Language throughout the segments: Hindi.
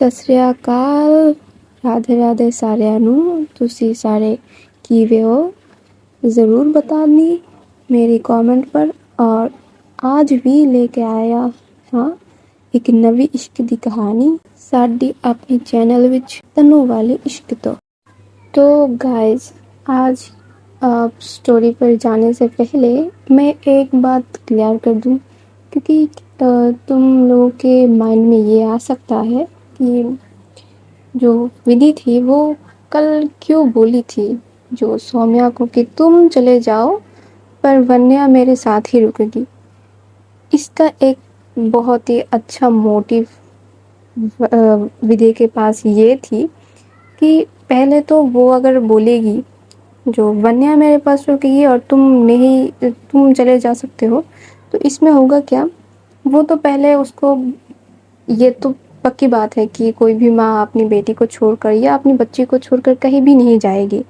ਸਤਿ ਸ੍ਰੀ ਅਕਾਲ, राधे राधे सारिਆਂ ਨੂੰ। ਤੁਸੀਂ ਸਾਰੇ ਕਿਵੇਂ हो ज़रूर बतानी मेरी कमेंट पर। और आज भी लेके आया हाँ एक नवी इश्क दी कहानी साडी अपनी चैनल विच तन्नू वाले इश्क तो गाइस आज स्टोरी पर जाने से पहले मैं एक बात क्लियर कर दूं, क्योंकि तुम लोगों के माइंड में ये आ सकता है कि जो विधि थी वो कल क्यों बोली थी जो सौम्या को कि तुम चले जाओ पर वन्या मेरे साथ ही रुकेगी। इसका एक बहुत ही अच्छा मोटिव विधि के पास ये थी कि पहले तो वो अगर बोलेगी जो वन्या मेरे पास रुकेगी और तुम चले जा सकते हो, तो इसमें होगा क्या। वो तो पहले उसको, ये तो पक्की बात है कि कोई भी माँ अपनी बेटी को छोड़कर या अपनी बच्ची को छोड़कर कहीं भी नहीं जाएगी।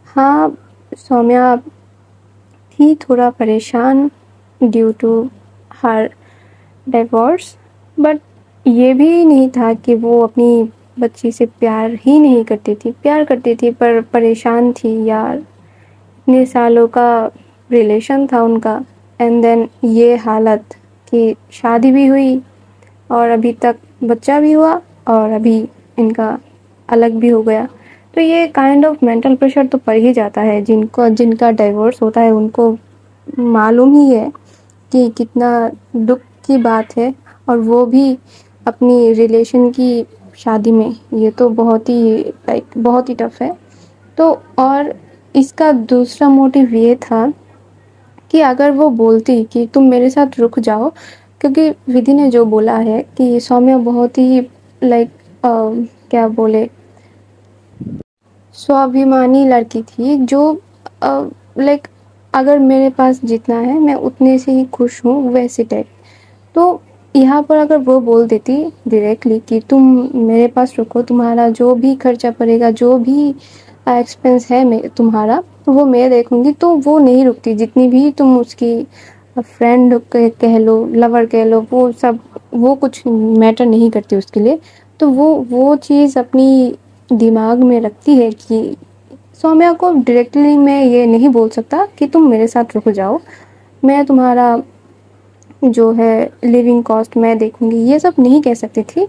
हाँ, सौम्या थी थोड़ा परेशान due to her divorce, but ये भी नहीं था कि वो अपनी बच्ची से प्यार ही नहीं करती थी। प्यार करती थी पर परेशान थी यार। इतने सालों का रिलेशन था उनका, एंड देन ये हालत कि शादी भी हुई और अभी तक बच्चा भी हुआ और अभी इनका अलग भी हो गया। तो ये काइंड ऑफ मेंटल प्रेशर तो पड़ ही जाता है। जिनका डिवोर्स होता है उनको मालूम ही है कि कितना दुख की बात है, और वो भी अपनी रिलेशन की शादी में। ये तो बहुत ही टफ है। तो और इसका दूसरा मोटिव ये था कि अगर वो बोलती कि तुम मेरे साथ रुक जाओ, क्योंकि विधि ने जो बोला है कि सौम्या बहुत ही क्या बोले, स्वाभिमानी लड़की थी जो अगर मेरे पास जितना है मैं उतने से ही खुश हूँ, वैसे टाइप। तो यहाँ पर अगर वो बोल देती डायरेक्टली कि तुम मेरे पास रुको, तुम्हारा जो भी खर्चा पड़ेगा, जो भी एक्सपेंस है मैं तुम्हारा, तो वो मैं देखूंगी, तो वो नहीं रुकती। जितनी भी तुम उसकी फ्रेंड कह लो, लवर कह लो, वो सब वो कुछ मैटर नहीं करती उसके लिए। तो वो चीज़ अपनी दिमाग में रखती है कि सौम्या को डायरेक्टली मैं ये नहीं बोल सकता कि तुम मेरे साथ रुक जाओ, मैं तुम्हारा जो है लिविंग कॉस्ट मैं देखूंगी, ये सब नहीं कह सकती थी।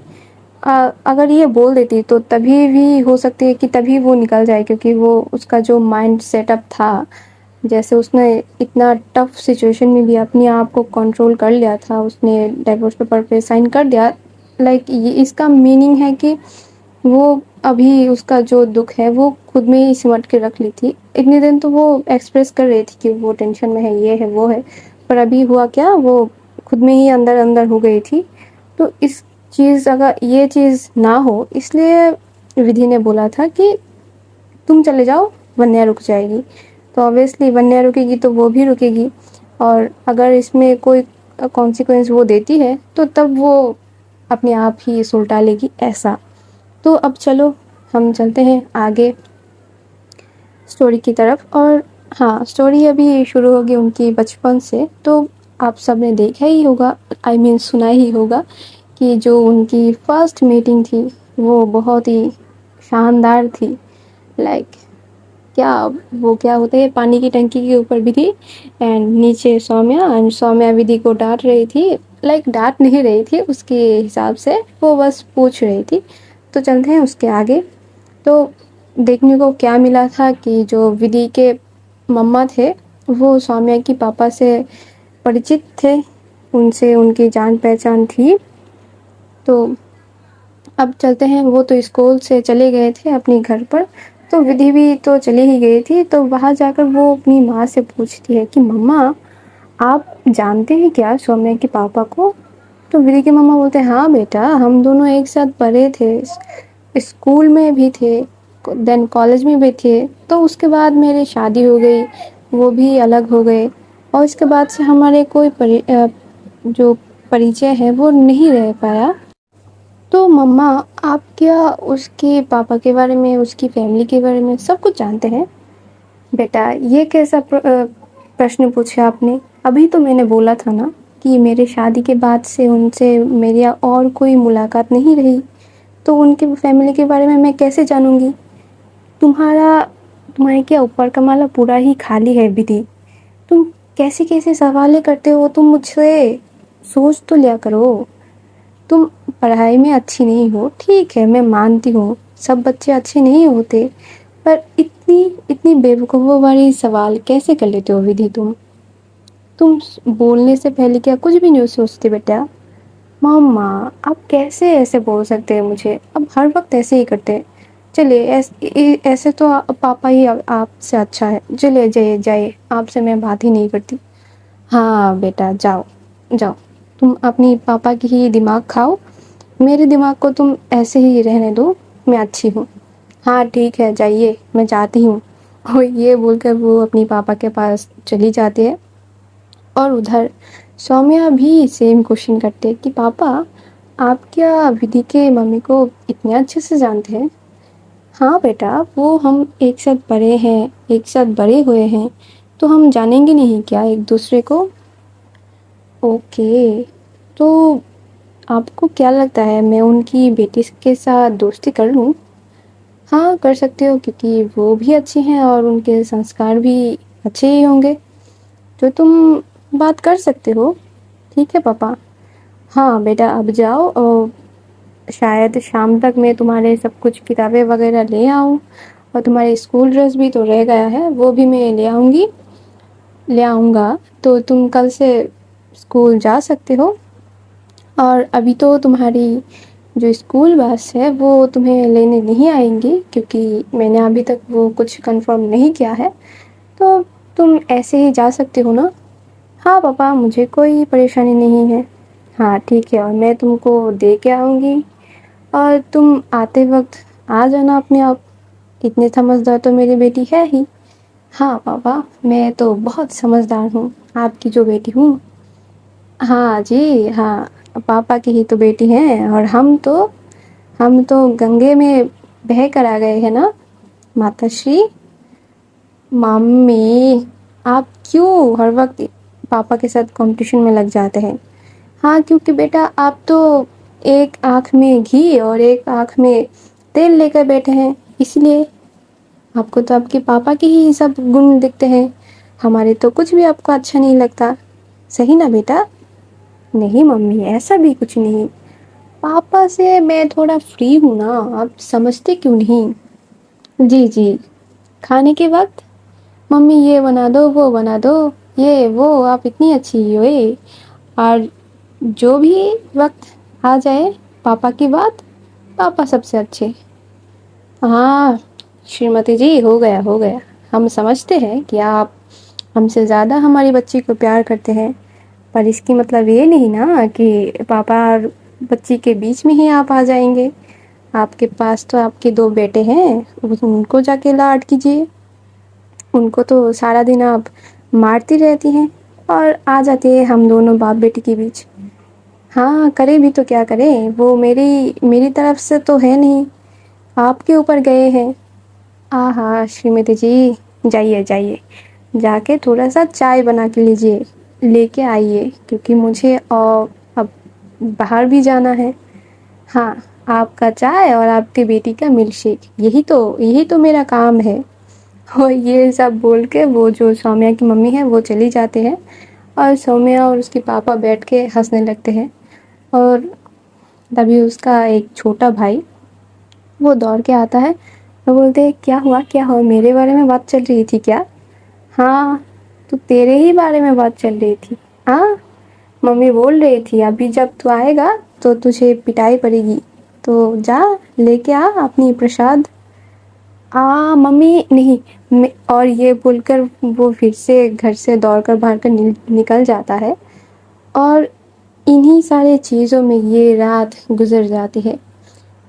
अगर ये बोल देती तो तभी भी हो सकती है कि तभी वो निकल जाए, क्योंकि वो उसका जो माइंड सेटअप था, जैसे उसने इतना टफ सिचुएशन में भी अपने आप को कंट्रोल कर लिया था, उसने डिवोर्स पेपर पे साइन कर दिया। ये इसका मीनिंग है कि वो अभी उसका जो दुख है वो खुद में ही सिमट के रख ली थी। इतने दिन तो वो एक्सप्रेस कर रही थी कि वो टेंशन में है, ये है वो है, पर अभी हुआ क्या, वो खुद में ही अंदर अंदर हो गई थी। तो अगर ये चीज़ ना हो, इसलिए विधि ने बोला था कि तुम चले जाओ, वन्या रुक जाएगी। तो ऑब्वियसली वन्या रुकेगी तो वो भी रुकेगी, और अगर इसमें कोई कॉन्सिक्वेंस वो देती है तो तब वो अपने आप ही सुलटा लेगी, ऐसा। तो अब चलो हम चलते हैं आगे स्टोरी की तरफ। और हाँ, स्टोरी अभी शुरू होगी उनकी बचपन से। तो आप सब ने देखा ही होगा, सुना ही होगा कि जो उनकी फर्स्ट मीटिंग थी वो बहुत ही शानदार थी। क्या होता है, पानी की टंकी के ऊपर विधि एंड नीचे सौम्या, एंड सौम्या विधि को डांट रही थी। डांट नहीं रही थी उसके हिसाब से, वो बस पूछ रही थी। तो चलते हैं उसके आगे। तो देखने को क्या मिला था कि जो विधि के मम्मा थे वो सौम्या की पापा से परिचित थे, उनसे उनकी जान पहचान थी। तो अब चलते हैं, वो तो स्कूल से चले गए थे अपने घर पर, तो विधि भी तो चली ही गई थी। तो वहाँ जाकर वो अपनी माँ से पूछती है कि मम्मा आप जानते हैं क्या सौम्या के पापा को। तो विधि के मम्मा बोलते हैं हाँ बेटा, हम दोनों एक साथ पढ़े थे, स्कूल में भी थे, देन कॉलेज में भी थे। तो उसके बाद मेरी शादी हो गई, वो भी अलग हो गए, और इसके बाद से हमारे कोई जो परिचय है वो नहीं रह पाया। तो मम्मा आप क्या उसके पापा के बारे में, उसकी फैमिली के बारे में सब कुछ जानते हैं। बेटा ये कैसा प्रश्न पूछा आपने। अभी तो मैंने बोला था ना कि मेरे शादी के बाद से उनसे मेरी और कोई मुलाकात नहीं रही। तो उनकी फैमिली के बारे में मैं कैसे जानूँगी? तुम्हारे क्या ऊपर का माला पूरा ही खाली है विधि। तुम कैसे-कैसे सवालें करते हो तुम मुझसे? सोच तो लिया करो। तुम पढ़ाई में अच्छी नहीं हो, ठीक है, मैं मानती हूँ, सब बच्चे अच्छे नहीं होते, पर इतनी इतनी बेवकूफ़ों वाली सवाल कैसे कर लेते हो विधि तुम? तुम बोलने से पहले क्या कुछ भी नहीं सोचते बेटा? मम्मा, आप कैसे ऐसे बोल सकते हैं मुझे? अब हर वक़्त ऐसे ही करते हैं। चलिए ऐसे तो पापा ही आपसे अच्छा है। चलिए जाइए जाइए, आपसे मैं बात ही नहीं करती। हाँ बेटा जाओ, जाओ। तुम अपनी पापा की ही दिमाग खाओ, मेरे दिमाग को तुम ऐसे ही रहने दो, मैं अच्छी हूँ। हाँ ठीक है, जाइए, मैं जाती हूँ। और ये बोलकर वो अपनी पापा के पास चली जाती है। और उधर सौम्या भी सेम क्वेश्चन करते कि पापा, आप क्या विधि के मम्मी को इतने अच्छे से जानते हैं? हाँ बेटा, वो हम एक साथ पढ़े हैं, एक साथ बड़े हुए हैं, तो हम जानेंगे नहीं क्या एक दूसरे को? ओके, तो आपको क्या लगता है मैं उनकी बेटी के साथ दोस्ती कर लूँ? हाँ कर सकते हो, क्योंकि वो भी अच्छी हैं और उनके संस्कार भी अच्छे ही होंगे, तो तुम बात कर सकते हो। ठीक है पापा। हाँ बेटा, अब जाओ और शायद शाम तक मैं तुम्हारे सब कुछ किताबें वगैरह ले आऊँ, और तुम्हारी स्कूल ड्रेस भी तो रह गया है, वो भी मैं ले आऊँगा, तो तुम कल से स्कूल जा सकते हो। और अभी तो तुम्हारी जो स्कूल बस है वो तुम्हें लेने नहीं आएंगी, क्योंकि मैंने अभी तक वो कुछ कंफर्म नहीं किया है, तो तुम ऐसे ही जा सकते हो ना? हाँ पापा, मुझे कोई परेशानी नहीं है। हाँ ठीक है, और मैं तुमको दे के आऊँगी, और तुम आते वक्त आ जाना अपने आप। इतनी समझदार तो मेरी बेटी है ही। हाँ पापा, मैं तो बहुत समझदार हूँ, आपकी जो बेटी हूँ। हाँ जी हाँ, पापा की ही तो बेटी हैं, और हम तो गंगे में बह कर आ गए हैं ना माताश्री। मम्मी, आप क्यों हर वक्त पापा के साथ कंपटीशन में लग जाते हैं? हाँ क्योंकि बेटा आप तो एक आँख में घी और एक आँख में तेल लेकर बैठे हैं, इसलिए आपको तो आपके पापा के ही सब गुण दिखते हैं, हमारे तो कुछ भी आपको अच्छा नहीं लगता। सही ना बेटा? नहीं मम्मी, ऐसा भी कुछ नहीं, पापा से मैं थोड़ा फ्री हूँ ना, आप समझते क्यों नहीं? जी जी। खाने के वक्त मम्मी ये बना दो, वो बना दो, ये वो, आप इतनी अच्छी हो ये। और जो भी वक्त आ जाए पापा की बात, पापा सबसे अच्छे। हाँ श्रीमती जी, हो गया हो गया, हम समझते हैं कि आप हमसे ज़्यादा हमारी बच्ची को प्यार करते हैं, पर इसकी मतलब ये नहीं ना कि पापा और बच्ची के बीच में ही आप आ जाएंगे। आपके पास तो आपके दो बेटे हैं, उनको जाके लाड कीजिए। उनको तो सारा दिन आप मारती रहती हैं, और आ जाती है हम दोनों बाप बेटी के बीच। हाँ करे भी तो क्या करें, वो मेरी तरफ से तो है नहीं, आपके ऊपर गए हैं। आहा श्रीमती जी, जाइए जाइए, जाके थोड़ा सा चाय बना के लीजिए, लेके आइए, क्योंकि मुझे और अब बाहर भी जाना है। हाँ, आपका चाय और आपकी बेटी का मिल्क शेक, यही तो मेरा काम है। और ये सब बोल के वो जो सौम्या की मम्मी है वो चली जाते हैं, और सौम्या और उसके पापा बैठ के हंसने लगते हैं। और तभी उसका एक छोटा भाई वो दौड़ के आता है, वो बोलते हैं क्या हुआ, मेरे बारे में बात चल रही थी क्या? हाँ, तो तेरे ही बारे में बात चल रही थी। हाँ, मम्मी बोल रही थी अभी जब तू आएगा तो तुझे पिटाई पड़ेगी, तो जा लेके आ अपनी प्रसाद। मम्मी नहीं, और ये बोलकर वो फिर से घर से दौड़कर बाहर कर निकल जाता है। और इन्हीं सारे चीज़ों में ये रात गुजर जाती है,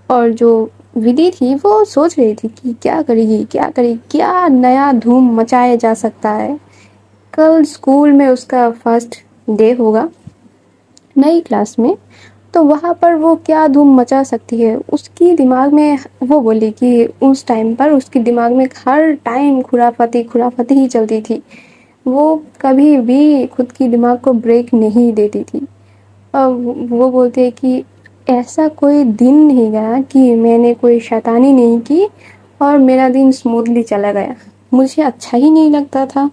और जो विधि थी वो सोच रही थी कि क्या करेगी, क्या नया धूम मचाया जा सकता है। कल स्कूल में उसका फर्स्ट डे होगा, नई क्लास में, तो वहाँ पर वो क्या धूम मचा सकती है उसकी दिमाग में। वो बोली कि उस टाइम पर उसके दिमाग में हर टाइम खुराफाती ही चलती थी, वो कभी भी खुद की दिमाग को ब्रेक नहीं देती थी। वो बोलते हैं कि ऐसा कोई दिन नहीं गया कि मैंने कोई शैतानी नहीं की और मेरा दिन स्मूथली चला गया। मुझे अच्छा ही नहीं लगता था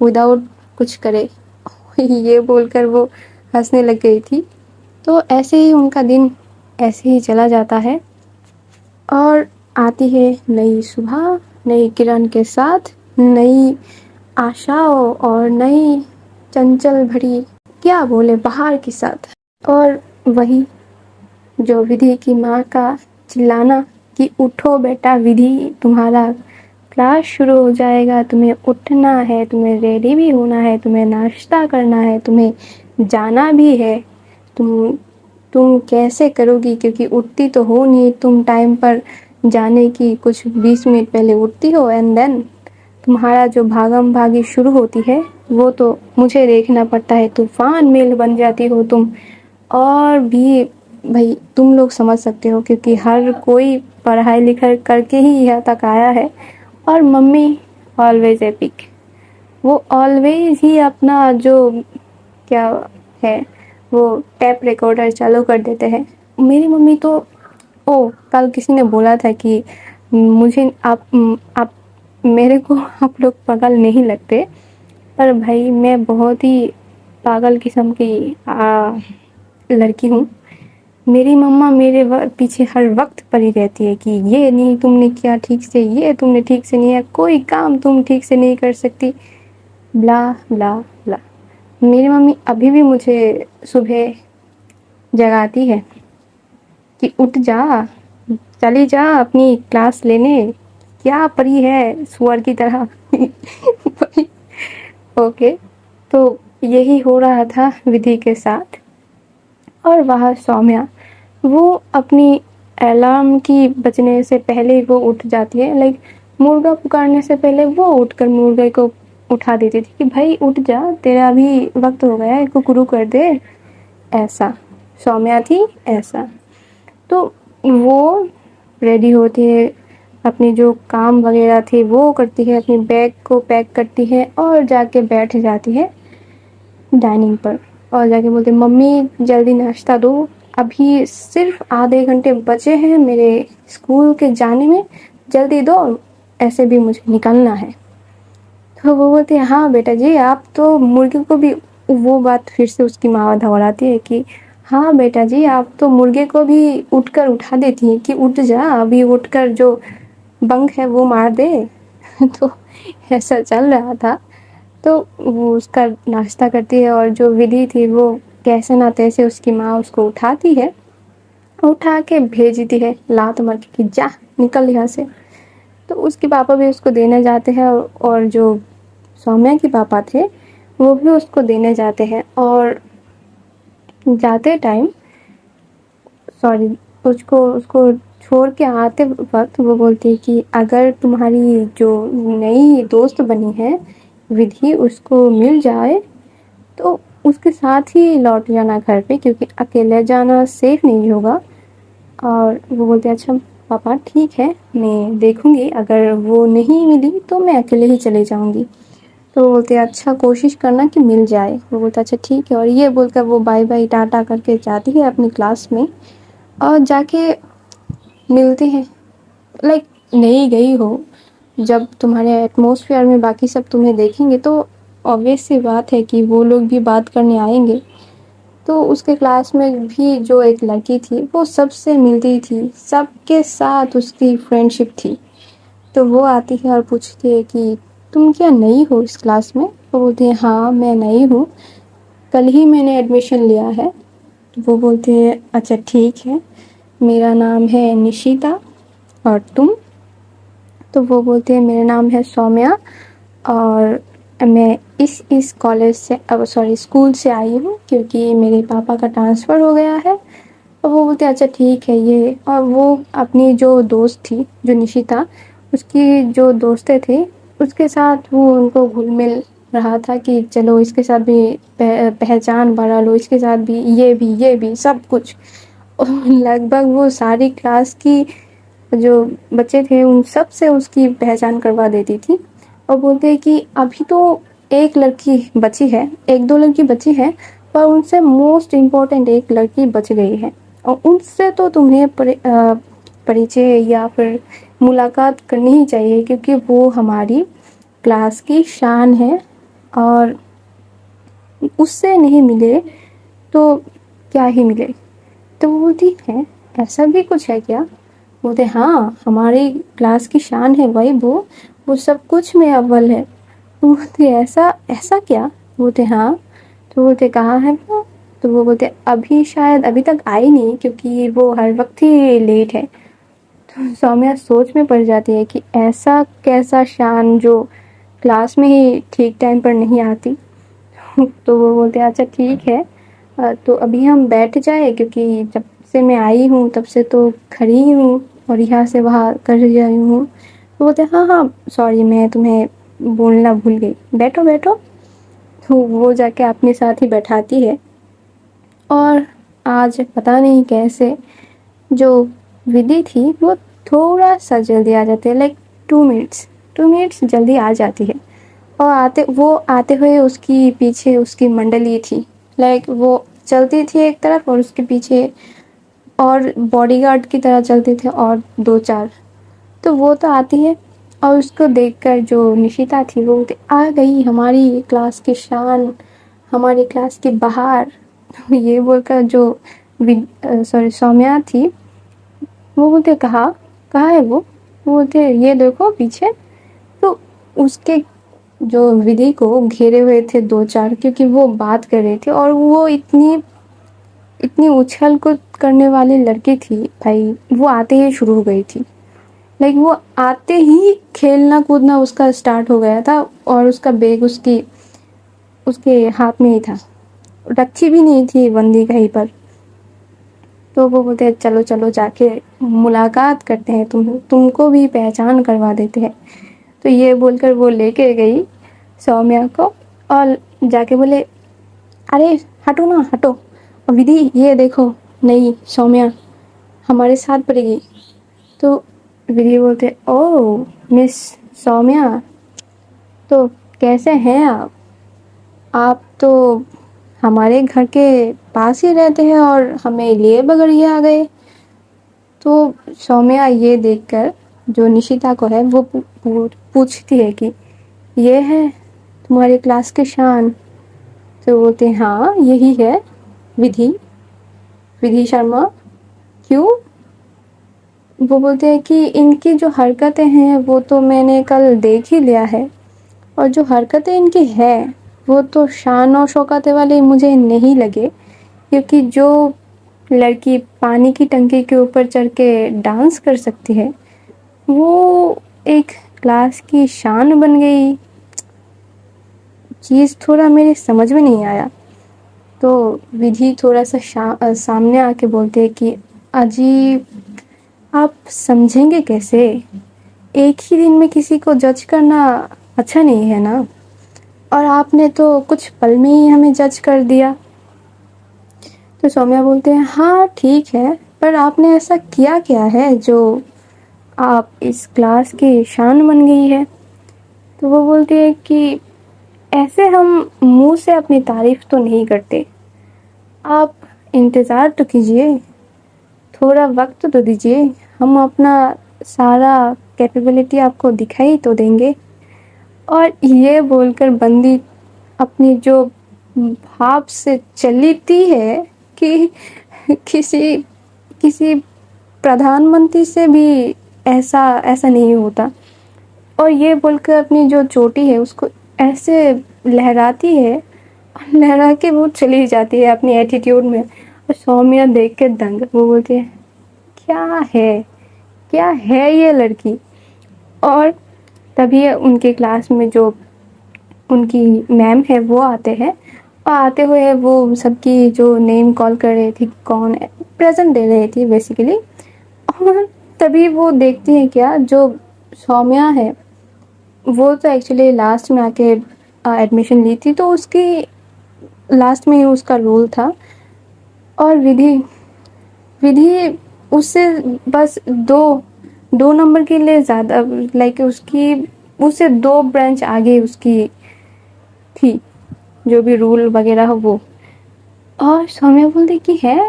विदाउट कुछ करे। ये बोलकर वो हंसने लग गई थी। तो ऐसे ही उनका दिन ऐसे ही चला जाता है और आती है नई सुबह, नई किरण के साथ, नई आशाओं और नई चंचल भरी क्या बोले बाहर के साथ। और वही जो विधि की माँ का चिल्लाना कि उठो बेटा विधि, तुम्हारा क्लास शुरू हो जाएगा, तुम्हें उठना है, तुम्हें रेडी भी होना है, तुम्हें नाश्ता करना है, तुम्हें जाना भी है। तुम कैसे करोगी, क्योंकि उठती तो हो नहीं तुम टाइम पर जाने की कुछ 20 मिनट पहले उठती हो, एंड देन तुम्हारा जो भागम भागी शुरू होती है वो तो मुझे देखना पड़ता है। तूफान मेल बन जाती हो तुम। और भी भाई तुम लोग समझ सकते हो, क्योंकि हर कोई पढ़ाई लिखाई करके ही यहाँ तक आया है। और मम्मी ऑलवेज एपिक, वो ऑलवेज ही अपना जो क्या है वो टैप रिकॉर्डर चालू कर देते हैं। मेरी मम्मी तो कल किसी ने बोला था कि मुझे आप मेरे को आप लोग पागल नहीं लगते, पर भाई मैं बहुत ही पागल किस्म की लड़की हूँ। मेरी मम्मा मेरे पीछे हर वक्त पड़ी रहती है कि ये नहीं तुमने किया ठीक से, ये तुमने ठीक से नहीं है, कोई काम तुम ठीक से नहीं कर सकती, ब्ला ब्ला ब्ला। मेरी मम्मी अभी भी मुझे सुबह जगाती है कि उठ जा, चली जा अपनी क्लास लेने, क्या परी है सुअर की तरह। ओके, तो यही हो रहा था विधि के साथ। और वह सौम्या, वो अपनी अलार्म की बजने से पहले वो उठ जाती है। लाइक मुर्गा पुकारने से पहले वो उठकर मुर्गे को उठा देती थी कि भाई उठ जा, तेरा भी वक्त हो गया है, कुकरू कर दे। ऐसा सौम्या थी, ऐसा। तो वो रेडी होती है, अपनी जो काम वगैरह थे वो करती है, अपनी बैग को पैक करती है और जाके बैठ जाती है डाइनिंग पर। और जाके बोलते मम्मी जल्दी नाश्ता दो, अभी सिर्फ आधे घंटे बचे हैं मेरे स्कूल के जाने में, जल्दी दो, ऐसे भी मुझे निकलना है। तो वो बोलते हैं हाँ बेटा जी, आप तो मुर्गे को भी, वो बात फिर से उसकी माँ दोहराती है कि हाँ बेटा जी, आप तो मुर्गे को भी उठकर उठा देती हैं कि उठ जा, अभी उठकर जो बंक है वो मार दे। तो ऐसा चल रहा था। तो वो उसका नाश्ता करती है और जो विधि थी वो कैसे ना तैसे उसकी माँ उसको उठाती है, उठा के भेजती है लात मार के कि जा निकल यहाँ से। तो उसके पापा भी उसको देने जाते हैं और जो सौम्या के पापा थे वो भी उसको देने जाते हैं। और जाते टाइम सॉरी उसको छोड़ के आते वक्त वो बोलती है कि अगर तुम्हारी जो नई दोस्त बनी है विधि उसको मिल जाए तो उसके साथ ही लौट जाना घर पे, क्योंकि अकेले जाना सेफ नहीं होगा। और वो बोलते अच्छा पापा ठीक है, मैं देखूंगी, अगर वो नहीं मिली तो मैं अकेले ही चले जाऊंगी। तो वो बोलते अच्छा कोशिश करना कि मिल जाए। वो बोलता अच्छा ठीक है। और ये बोलकर वो बाय बाय टाटा करके जाती है अपनी क्लास में और जाके मिलती है। लाइक नहीं गई हो, जब तुम्हारे एटमॉस्फेयर में बाकी सब तुम्हें देखेंगे तो ऑब्वियस सी बात है कि वो लोग भी बात करने आएंगे। तो उसके क्लास में भी जो एक लड़की थी वो सबसे मिलती थी, सबके साथ उसकी फ्रेंडशिप थी। तो वो आती है और पूछती है कि तुम क्या नई हो इस क्लास में। वो बोलती है हाँ मैं नई हूँ, कल ही मैंने एडमिशन लिया है। तो वो बोलते हैं अच्छा ठीक है, मेरा नाम है निशिता और तुम। तो वो बोलते हैं मेरा नाम है सौम्या और मैं इस कॉलेज से स्कूल से आई हूँ क्योंकि मेरे पापा का ट्रांसफ़र हो गया है। और वो बोलते अच्छा ठीक है ये। और वो अपनी जो दोस्त थी जो निशिता, उसकी जो दोस्तें थे उसके साथ वो उनको घुल मिल रहा था कि चलो इसके साथ भी पहचान बढ़ा लो, इसके साथ भी ये भी सब कुछ। और लगभग वो सारी क्लास की जो बच्चे थे उन सब से उसकी पहचान करवा देती थी। और बोलते हैं कि अभी तो एक लड़की बची है, एक दो लड़की बची है, पर उनसे मोस्ट इम्पोर्टेंट एक लड़की बच गई है और उनसे तो तुम्हें परिचय या फिर मुलाकात करनी ही चाहिए, क्योंकि वो हमारी क्लास की शान है, और उससे नहीं मिले तो क्या ही मिले। तो वो बोलती है ऐसा भी कुछ है क्या? बोलते हाँ, हमारी क्लास की शान है भाई वो सब कुछ में अव्वल है। तो बोलते ऐसा ऐसा क्या? बोलते हाँ। तो बोलते कहाँ है वो? तो वो बोलते अभी शायद अभी तक आई नहीं, क्योंकि वो हर वक्त ही लेट है। तो सौम्या सोच में पड़ जाती है कि ऐसा कैसा शान जो क्लास में ही ठीक टाइम पर नहीं आती। तो वो बोलते अच्छा ठीक है, तो अभी हम बैठ जाए, क्योंकि जब से मैं आई हूँ तब से तो खड़ी ही हूँ और यहाँ से वहाँ कर रही हूँ। तो बोलते हाँ हाँ सॉरी, मैं तुम्हें बोलना भूल गई, बैठो बैठो। तो वो जाके अपने साथ ही बैठाती है। और आज पता नहीं कैसे जो विधि थी वो थोड़ा सा जल्दी आ जाती है, लाइक 2 मिनट्स जल्दी आ जाती है। और आते हुए उसकी पीछे उसकी मंडली थी, लाइक वो चलती थी एक तरफ और उसके पीछे और बॉडीगार्ड की तरह चलते थे और 2-4। तो वो तो आती है और उसको देखकर जो निशिता थी वो बोलती आ गई हमारी क्लास की शान, हमारी क्लास की बहार। ये बोलकर जो सौम्या थी वो बोलते कहाँ है वो बोलते ये देखो पीछे। तो उसके जो विधि को घेरे हुए थे 2-4, क्योंकि वो बात कर रहे थे और वो इतनी इतनी उछल कूद करने वाली लड़की थी भाई, वो आते ही शुरू हो गई थी। लाइक वो आते ही खेलना कूदना उसका स्टार्ट हो गया था, और उसका बैग उसके हाथ में ही था, रखी भी नहीं थी बंदी कहीं पर। तो वो बोलते हैं चलो चलो जाके मुलाकात करते हैं, तुमको भी पहचान करवा देते हैं। तो ये बोलकर वो लेके गई सौम्या को और जाके बोले अरे हटो ना हटो, और विधि ये देखो नहीं सौम्या हमारे साथ पड़ेगी। तो विधि बोलते ओह मिस सौम्या, तो कैसे हैं आप तो हमारे घर के पास ही रहते हैं और हमें लिए बगैर ये आ गए। तो सौम्या ये देखकर जो निशिता को है वो पूछती है कि ये है तुम्हारी क्लास की शान? तो बोलते हाँ यही है विधि, विधि शर्मा। क्यों? वो बोलते हैं कि इनकी जो हरकतें हैं वो तो मैंने कल देख ही लिया है, और जो हरकतें इनकी है वो तो शान और शौकत वाले मुझे नहीं लगे, क्योंकि जो लड़की पानी की टंकी के ऊपर चढ़ के डांस कर सकती है वो एक क्लास की शान बन गई। चीज़ थोड़ा मेरे समझ में नहीं आया। तो विधि थोड़ा सा सामने आके बोलते हैं कि अजी आप समझेंगे कैसे, एक ही दिन में किसी को जज करना अच्छा नहीं है ना, और आपने तो कुछ पल में ही हमें जज कर दिया। तो सौम्या बोलते हैं हाँ ठीक है, पर आपने ऐसा किया क्या है जो आप इस क्लास की शान बन गई है? तो वो बोलती है कि ऐसे हम मुंह से अपनी तारीफ तो नहीं करते, आप इंतज़ार तो कीजिए, थोड़ा वक्त तो दीजिए, हम अपना सारा कैपेबिलिटी आपको दिखाई तो देंगे। और ये बोलकर बंदी अपनी जो भाव से चलती है कि किसी किसी प्रधानमंत्री से भी ऐसा ऐसा नहीं होता, और ये बोलकर अपनी जो चोटी है उसको ऐसे लहराती है, लहरा के वो चली जाती है अपनी एटीट्यूड में। और सौम्या देख के दंग, वो बोलती है क्या है ये लड़की। और तभी उनके क्लास में जो उनकी मैम है वो आते हैं, और आते हुए वो सबकी जो नेम कॉल कर रही थी, कौन प्रेजेंट दे रही थी बेसिकली। और तभी वो देखती है क्या जो सौम्या है वो तो एक्चुअली लास्ट में आके एडमिशन ली थी, तो उसकी लास्ट में ही उसका रोल था। और विधि विधि उससे बस दो नंबर के लिए ज़्यादा, लाइक उससे 2 ब्रांच आगे उसकी थी, जो भी रूल वगैरह हो वो। और सौम्या बोलती कि है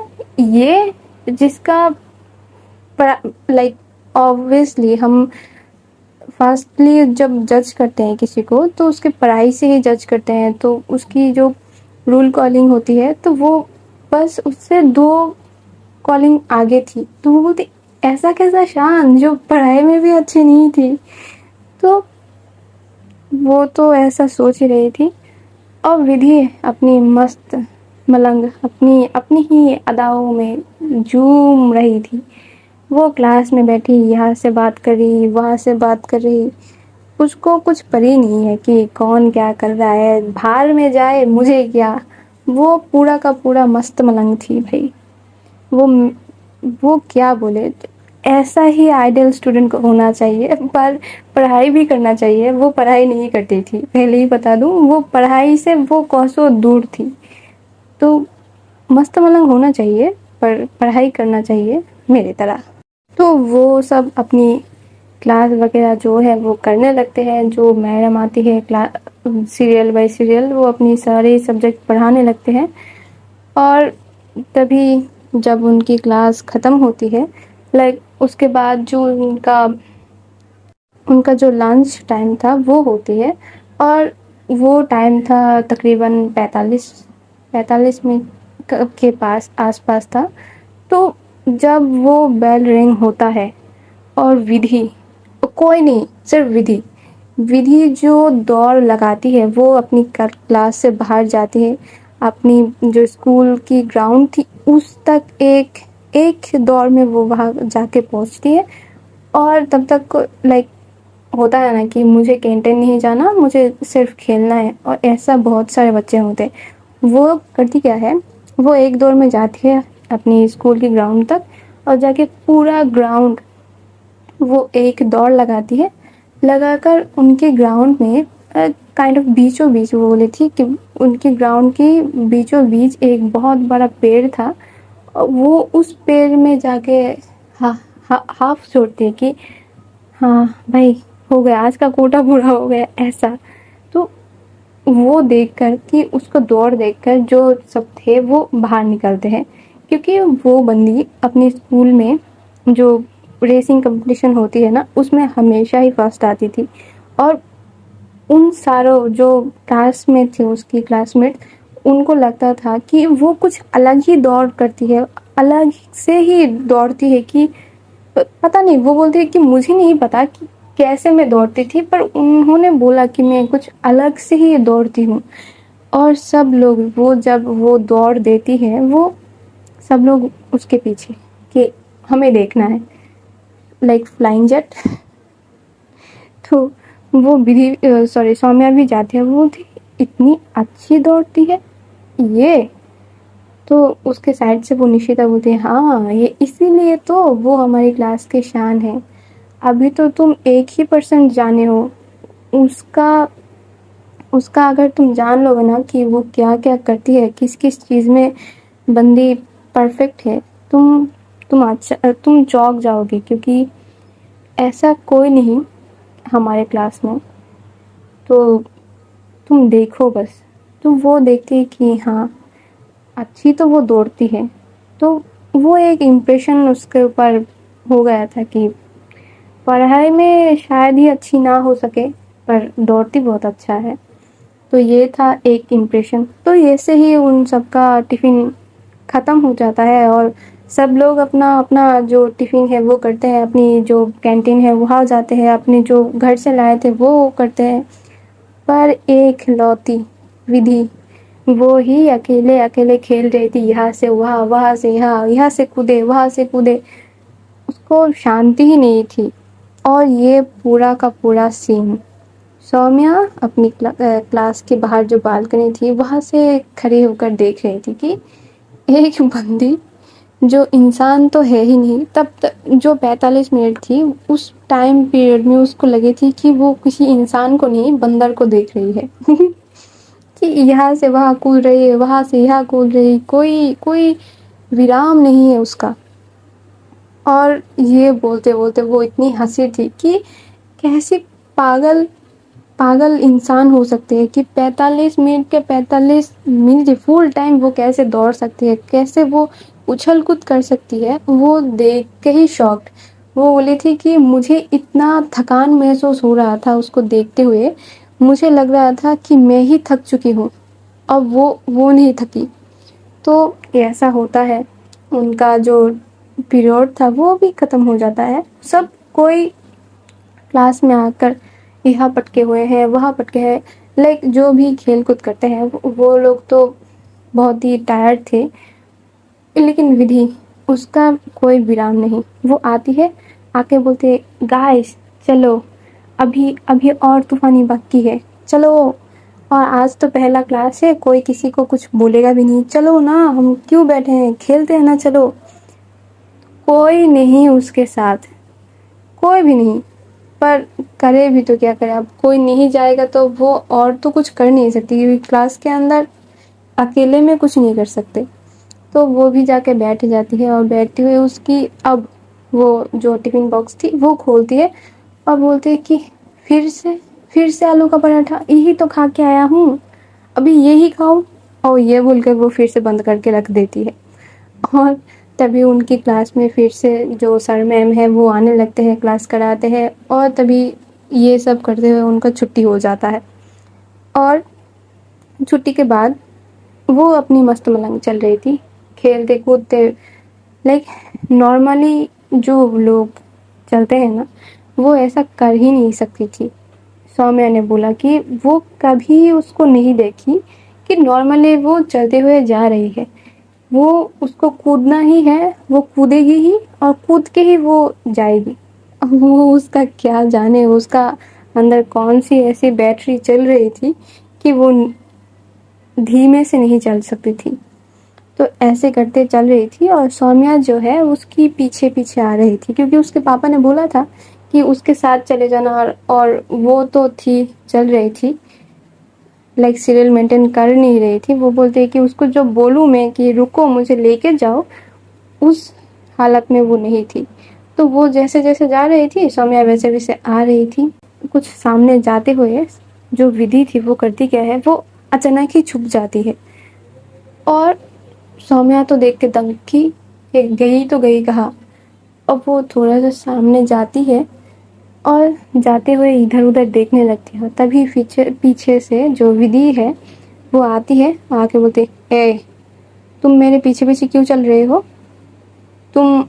ये जिसका लाइक ऑब्वियसली हम फर्स्टली जब जज करते हैं किसी को तो उसके पढ़ाई से ही जज करते हैं, तो उसकी जो रूल कॉलिंग होती है तो वो बस उससे 2 कॉलिंग आगे थी, तो वो बोलती ऐसा कैसा शान जो पढ़ाई में भी अच्छी नहीं थी। तो वो तो ऐसा सोच ही रही थी, और विधि अपनी मस्त मलंग अपनी अपनी ही अदाओं में झूम रही थी। वो क्लास में बैठी यहाँ से बात कर रही, वहाँ से बात कर रही, उसको कुछ परी नहीं है कि कौन क्या कर रहा है, बाहर में जाए मुझे क्या। वो पूरा का पूरा मस्त मलंग थी भाई। वो क्या बोले, ऐसा ही आइडियल स्टूडेंट को होना चाहिए, पर पढ़ाई भी करना चाहिए। वो पढ़ाई नहीं करती थी, पहले ही बता दूं, वो पढ़ाई से वो कोसों दूर थी। तो मस्त मलंग होना चाहिए पर पढ़ाई करना चाहिए मेरी तरह। तो वो सब अपनी क्लास वगैरह जो है वो करने लगते हैं, जो मैडम आती है क्लास सीरियल बाय सीरियल वो अपनी सारे सब्जेक्ट पढ़ाने लगते हैं। और तभी जब उनकी क्लास ख़त्म होती है, लाइक उसके बाद जो उनका जो लंच टाइम था वो होती है, और वो टाइम था तकरीबन 45 मिनट के पास आसपास था। तो जब वो बेल रिंग होता है और विधि, कोई नहीं सिर्फ विधि, विधि जो दौड़ लगाती है वो अपनी क्लास से बाहर जाती है, अपनी जो स्कूल की ग्राउंड थी उस तक एक एक दौड़ में वो वहाँ जाके पहुँचती है। और तब तक लाइक होता है ना कि मुझे कैंटीन नहीं जाना, मुझे सिर्फ खेलना है, और ऐसा बहुत सारे बच्चे होते हैं। वो करती क्या है, वो एक दौर में जाती है अपनी स्कूल की ग्राउंड तक, और जाके पूरा ग्राउंड वो एक दौड़ लगाती है, लगाकर उनके ग्राउंड में काइंड ऑफ बीचों बीच, वो बोली थी कि उनके ग्राउंड की बीचों बीच एक बहुत बड़ा पेड़ था, वो उस पेड़ में जाके हाफ छोड़ती है कि हाँ भाई हो गया, आज का कोटा पूरा हो गया ऐसा। तो वो देखकर कि उसको दौड़ देखकर जो सब थे वो बाहर निकलते हैं, क्योंकि वो बंदी अपने स्कूल में जो रेसिंग कंपटीशन होती है ना उसमें हमेशा ही फर्स्ट आती थी। और उन सारों जो क्लासमेट थे उसकी क्लासमेट, उनको लगता था कि वो कुछ अलग ही दौड़ करती है, अलग से ही दौड़ती है कि पता नहीं, वो बोलती है कि मुझे नहीं पता कि कैसे मैं दौड़ती थी, पर उन्होंने बोला कि मैं कुछ अलग से ही दौड़ती हूँ। और सब लोग वो जब वो दौड़ देती है वो सब लोग उसके पीछे कि हमें देखना है, लाइक फ्लाइंग जेट। तो वो विधि सौम्या भी जाती है, वो थी इतनी अच्छी दौड़ती है ये। तो उसके साइड से वो निशिता बोलती है हाँ ये इसीलिए तो वो हमारी क्लास की शान है। अभी तो तुम 1% जाने हो उसका उसका अगर तुम जान लोगे ना कि वो क्या क्या करती है, किस किस चीज़ में बंदी परफेक्ट है, तुम चौंक जाओगे, क्योंकि ऐसा कोई नहीं हमारे क्लास में। तो तुम देखो बस। तो वो देखती है कि हाँ अच्छी तो वो दौड़ती है, तो वो एक इम्प्रेशन उसके ऊपर हो गया था कि पढ़ाई में शायद ही अच्छी ना हो सके पर दौड़ती बहुत अच्छा है। तो ये था एक इम्प्रेशन। तो ऐसे ही उन सबका टिफ़िन ख़त्म हो जाता है और सब लोग अपना अपना जो टिफ़िन है वो करते हैं, अपनी जो कैंटीन है वहाँ जाते हैं, अपने जो घर से लाए थे वो करते हैं। पर एक लौती विधि, वो ही अकेले अकेले खेल रही थी, यहाँ से वहाँ, वहाँ से यहाँ, यहाँ से कूदे वहाँ से कूदे, उसको शांति ही नहीं थी। और ये पूरा का पूरा सीन सौम्या अपनी क्लास के बाहर जो बालकनी थी वहाँ से खड़ी होकर देख रही थी कि एक बंदी जो इंसान तो है ही नहीं, तब तक जो 45 मिनट थी उस टाइम पीरियड में उसको लगी थी कि वो किसी इंसान को नहीं बंदर को देख रही है कि यहाँ से वहाँ कूद रही है, वहाँ से यहाँ कूद रही, कोई कोई विराम नहीं है उसका। और ये बोलते बोलते वो इतनी हंसी थी कि कैसी पागल पागल इंसान हो सकते हैं कि 45 मिनट के 45 मिनट फुल टाइम वो कैसे दौड़ सकती है, कैसे वो उछल कूद कर सकती है, वो देख के ही शॉक्ड। वो बोली थी कि मुझे इतना थकान महसूस हो रहा था उसको देखते हुए, मुझे लग रहा था कि मैं ही थक चुकी हूँ, अब वो नहीं थकी। तो ऐसा होता है, उनका जो पीरियड था वो भी ख़त्म हो जाता है। सब कोई क्लास में आकर यहाँ पटके हुए हैं, वहाँ पटके हैं, लाइक जो भी खेल कूद करते हैं वो लोग तो बहुत ही टायर्ड थे। लेकिन विधि, उसका कोई विराम नहीं। वो आती है, आके बोलते गाइस चलो, अभी अभी और तूफानी बाकी है, चलो। और आज तो पहला क्लास है, कोई किसी को कुछ बोलेगा भी नहीं, चलो ना, हम क्यों बैठे हैं, खेलते हैं ना, चलो। कोई नहीं उसके साथ, कोई भी नहीं। पर करे भी तो क्या करे, अब कोई नहीं जाएगा तो वो और तो कुछ कर नहीं सकती, क्योंकि क्लास के अंदर अकेले में कुछ नहीं कर सकते। तो वो भी जाके बैठ जाती है, और बैठती हुई उसकी अब वो जो टिफिन बॉक्स थी वो खोलती है और बोलती है कि फिर से आलू का पराठा, यही तो खा के आया हूँ, अभी यही खाऊं। और ये बोलकर वो फिर से बंद करके रख देती है। और तभी उनकी क्लास में फिर से जो सर मैम है वो आने लगते हैं, क्लास कराते हैं, और तभी ये सब करते हुए उनका छुट्टी हो जाता है। और छुट्टी के बाद वो अपनी मस्त मलंग चल रही थी, खेलते कूदते, लाइक नॉर्मली जो लोग चलते हैं ना, वो ऐसा कर ही नहीं सकती थी। सौम्या ने बोला कि वो कभी उसको नहीं देखी कि नॉर्मली वो चलते हुए जा रही है, वो उसको कूदना ही है, वो कूदेगी ही और कूद के ही वो जाएगी। अब वो उसका क्या जाने, उसका अंदर कौन सी ऐसी बैटरी चल रही थी कि वो धीमे से नहीं चल सकती थी। तो ऐसे करते चल रही थी, और सौम्या जो है उसकी पीछे पीछे आ रही थी, क्योंकि उसके पापा ने बोला था कि उसके साथ चले जाना। और वो तो थी, चल रही थी, लाइक सीरियल मेंटेन कर नहीं रही थी। वो बोलते कि उसको जो बोलूँ मैं कि रुको मुझे लेके जाओ, उस हालत में वो नहीं थी। तो वो जैसे जैसे जा रही थी, सौम्या वैसे वैसे आ रही थी। कुछ सामने जाते हुए जो विधि थी वो करती क्या है, वो अचानक ही छुप जाती है। और सौम्या तो देख के दंग की, ये गई तो गई कहाँ। अब वो थोड़ा सा सामने जाती है और जाते हुए इधर उधर देखने लगती है। तभी पीछे पीछे से जो विधि है वो आती है, आके बोलती ए, तुम मेरे पीछे पीछे क्यों चल रहे हो, तुम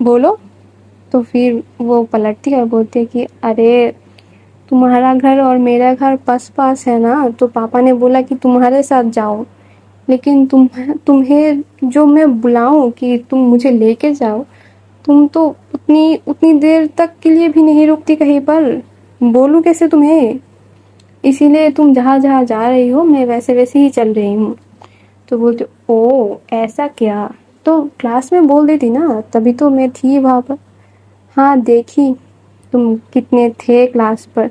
बोलो। तो फिर वो पलटती है और बोलती है कि अरे, तुम्हारा घर और मेरा घर पास पास है ना, तो पापा ने बोला कि तुम्हारे साथ जाओ, लेकिन तुम्हें जो मैं बुलाऊं कि तुम मुझे लेके जाओ, तुम तो उतनी उतनी देर तक के लिए भी नहीं रुकती कहीं पर, बोलूं कैसे तुम्हें। इसीलिए तुम जहाँ जहाँ जा रही हो मैं वैसे वैसे ही चल रही हूँ। तो बोलते ओ ऐसा क्या, तो क्लास में बोल देती ना, तभी तो मैं थी वहाँ पर। हाँ देखी, तुम कितने थे क्लास पर,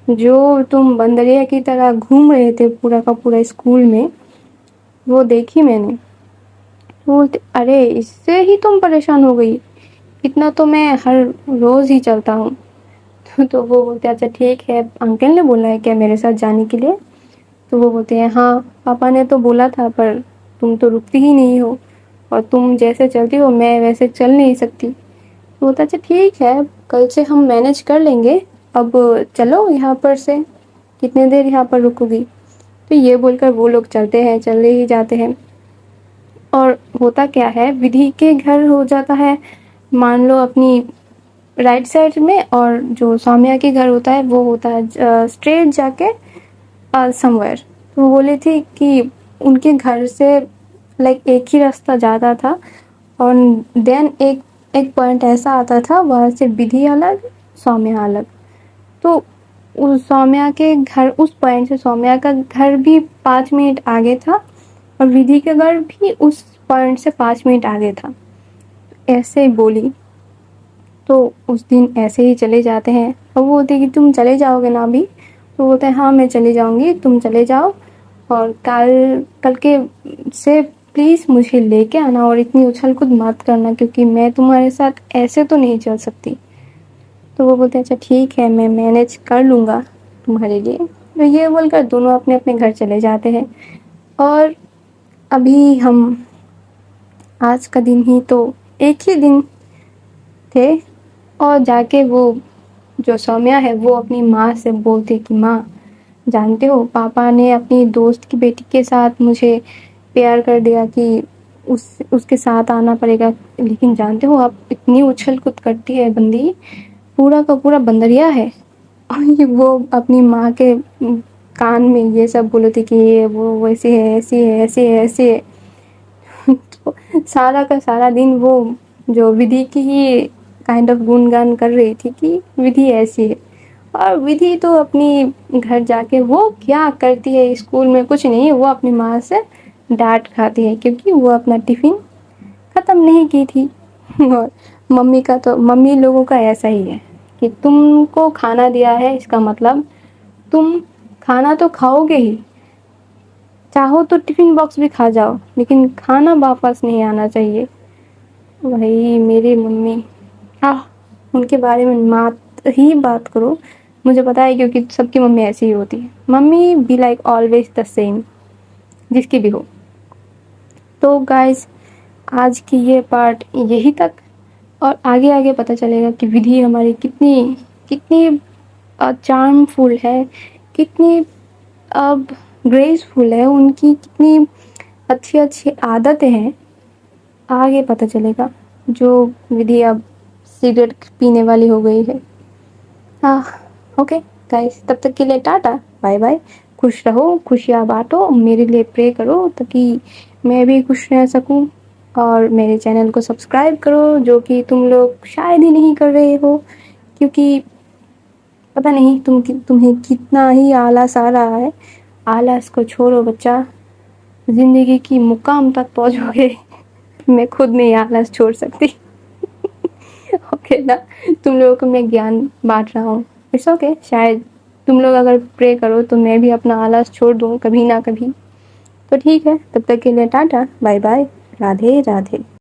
जो तुम बंदरिया की तरह घूम रहे थे पूरा का पूरा स्कूल में, वो देखी मैंने। बोलते अरे, इससे ही तुम परेशान हो गई, इतना तो मैं हर रोज ही चलता हूँ। तो वो बोलते अच्छा ठीक है, अंकल ने बोला है क्या मेरे साथ जाने के लिए। तो वो बोलते हैं हाँ, पापा ने तो बोला था, पर तुम तो रुकती ही नहीं हो, और तुम जैसे चलती हो मैं वैसे चल नहीं सकती। तो बोलता अच्छा ठीक है, कल से हम मैनेज कर लेंगे, अब चलो यहाँ पर से, कितने देर यहाँ पर रुकोगी। तो ये बोलकर वो लोग चलते हैं, चले ही जाते हैं। और होता क्या है, विधि के घर हो जाता है मान लो अपनी राइट साइड में, और जो सौम्या के घर होता है वो होता है स्ट्रेट जाके समवेयर। तो वो बोली थी कि उनके घर से लाइक एक ही रास्ता जाता था, और देन एक एक पॉइंट ऐसा आता था वहाँ से विधि अलग, सौम्या अलग। तो उस सौम्या के घर, उस पॉइंट से सौम्या का घर भी 5 मिनट आगे था, और विधि का घर भी उस पॉइंट से 5 मिनट आगे था। ऐसे ही बोली। तो उस दिन ऐसे ही चले जाते हैं, और वो बोलते कि तुम चले जाओगे ना अभी। तो बोलते हैं हाँ मैं चली जाऊंगी, तुम चले जाओ, और कल कल के से प्लीज़ मुझे लेके आना, और इतनी उछल कूद मत करना, क्योंकि मैं तुम्हारे साथ ऐसे तो नहीं चल सकती। तो वो बोलते हैं अच्छा ठीक है, मैं मैनेज कर लूँगा तुम्हारे लिए। तो ये बोलकर दोनों अपने अपने घर चले जाते हैं। और अभी हम आज का दिन ही तो एक ही दिन थे, और जाके वो जो सौम्या है वो अपनी माँ से बोलती कि माँ, जानते हो पापा ने अपनी दोस्त की बेटी के साथ मुझे प्यार कर दिया कि उसके साथ आना पड़ेगा, लेकिन जानते हो आप इतनी उछल कूद करती है बंदी, पूरा का पूरा बंदरिया है। और ये वो अपनी माँ के कान में ये सब बोले थे कि ये वो वैसी है, ऐसी है, ऐसी है, ऐसी है। तो सारा का सारा दिन वो जो विधि की ही काइंड ऑफ गुणगान कर रही थी कि विधि ऐसी है। और विधि तो अपनी घर जाके वो क्या करती है, स्कूल में कुछ नहीं, वो अपनी माँ से डांट खाती है क्योंकि वो अपना टिफिन ख़त्म नहीं की थी। और मम्मी का तो, मम्मी लोगों का ऐसा ही है कि तुमको खाना दिया है इसका मतलब तुम खाना तो खाओगे ही, चाहो तो टिफिन बॉक्स भी खा जाओ, लेकिन खाना वापस नहीं आना चाहिए। भाई मेरी मम्मी, आह, उनके बारे में मत ही बात करो। मुझे पता है क्योंकि सबकी मम्मी ऐसी ही होती है। Mummy be like always the same, जिसकी भी हो। तो गाइस, आज की ये पार्ट यही तक, और आगे आगे पता चलेगा कि विधि हमारी कितनी कितनी चार्मफुल है, कितनी अब ग्रेसफुल है, उनकी कितनी अच्छी अच्छी आदतें हैं। आगे पता चलेगा। जो विधि अब सिगरेट पीने वाली हो गई है। हाँ, ओके गाइस, तब तक के लिए टाटा बाय बाय। खुश रहो, खुशियाँ बांटो, मेरे लिए प्रे करो ताकि मैं भी खुश रह सकूं। और मेरे चैनल को सब्सक्राइब करो, जो कि तुम लोग शायद ही नहीं कर रहे हो, क्योंकि पता नहीं तुम्हें कितना ही आलस आ रहा है। आलस को छोड़ो बच्चा, जिंदगी की मुकाम तक पहुंचोगे। मैं खुद नहीं आलस छोड़ सकती। ओके ना, तुम लोगों को मैं ज्ञान बांट रहा हूँ, इट्स ओके। शायद तुम लोग अगर प्रे करो तो मैं भी अपना आलस छोड़ दूँ कभी ना कभी। तो ठीक है, तब तक के लिए tata bye bye, Radhe Radhe.